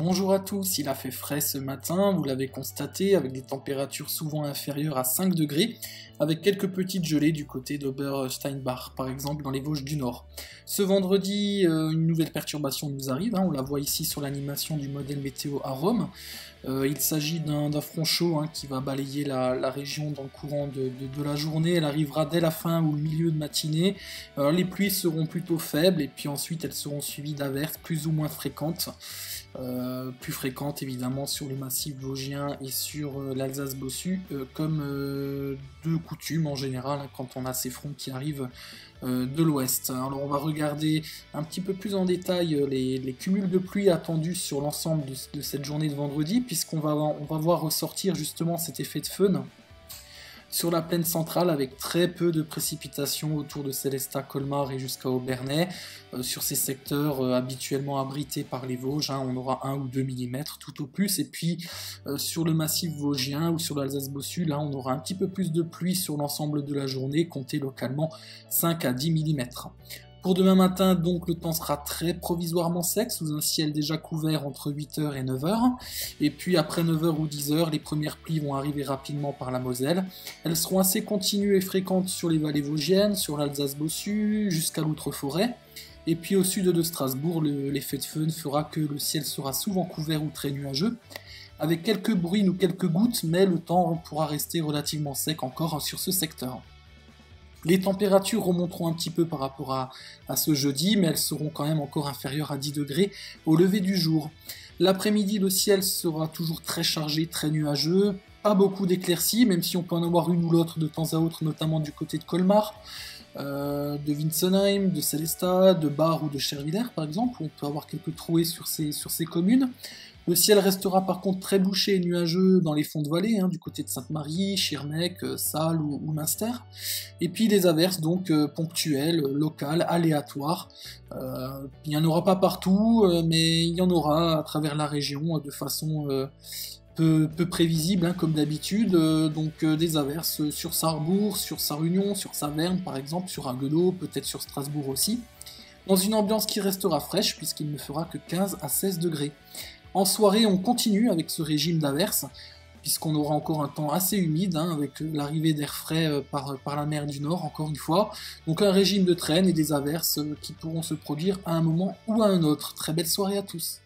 Bonjour à tous, il a fait frais ce matin, vous l'avez constaté, avec des températures souvent inférieures à 5 degrés, avec quelques petites gelées du côté d'Obersteinbach, par exemple dans les Vosges du Nord. Ce vendredi, une nouvelle perturbation nous arrive, on la voit ici sur l'animation du modèle météo à Rome. Il s'agit d'un front chaud qui va balayer la région dans le courant de la journée. Elle arrivera dès la fin ou le milieu de matinée. Les pluies seront plutôt faibles et puis ensuite elles seront suivies d'averses plus ou moins fréquentes. Plus fréquentes évidemment sur le massif vosgien et sur l'Alsace-Bossu, comme de coutume en général quand on a ces fronts qui arrivent de l'ouest. Alors on va regarder un petit peu plus en détail les cumuls de pluie attendus sur l'ensemble de cette journée de vendredi, puisqu'on va voir ressortir justement cet effet de feune sur la plaine centrale avec très peu de précipitations autour de Sélestat, Colmar et jusqu'à Obernai. Sur ces secteurs habituellement abrités par les Vosges, on aura 1 ou 2 mm tout au plus. Et puis sur le massif vosgien ou sur l'Alsace-Bossu, là on aura un petit peu plus de pluie sur l'ensemble de la journée, comptez localement 5 à 10 mm. Pour demain matin, donc, le temps sera très provisoirement sec, sous un ciel déjà couvert entre 8h et 9h. Et puis après 9h ou 10h, les premières pluies vont arriver rapidement par la Moselle. Elles seront assez continues et fréquentes sur les vallées vosgiennes, sur l'Alsace-Bossu, jusqu'à l'Outre-Forêt. Et puis au sud de Strasbourg, l'effet de feune fera que le ciel sera souvent couvert ou très nuageux, avec quelques bruines ou quelques gouttes, mais le temps pourra rester relativement sec encore sur ce secteur. Les températures remonteront un petit peu par rapport à ce jeudi, mais elles seront quand même encore inférieures à 10 degrés au lever du jour. L'après-midi, le ciel sera toujours très chargé, très nuageux, pas beaucoup d'éclaircies, même si on peut en avoir une ou l'autre de temps à autre, notamment du côté de Colmar, de Winsenheim, de Sélestat, de Bar ou de Scherwiller par exemple, où on peut avoir quelques trouées sur ces communes. Le ciel restera par contre très bouché et nuageux dans les fonds de vallée, du côté de Sainte-Marie, Schirmeck, Salles ou Münster. Et puis des averses donc ponctuelles, locales, aléatoires. Il n'y en aura pas partout, mais il y en aura à travers la région de façon peu prévisible, comme d'habitude. Donc des averses sur Sarrebourg, sur Sarre-Union, sur Saverne par exemple, sur Agelo, peut-être sur Strasbourg aussi. Dans une ambiance qui restera fraîche puisqu'il ne fera que 15 à 16 degrés. En soirée, on continue avec ce régime d'averses, puisqu'on aura encore un temps assez humide, avec l'arrivée d'air frais par la mer du Nord, encore une fois. Donc un régime de traîne et des averses qui pourront se produire à un moment ou à un autre. Très belle soirée à tous.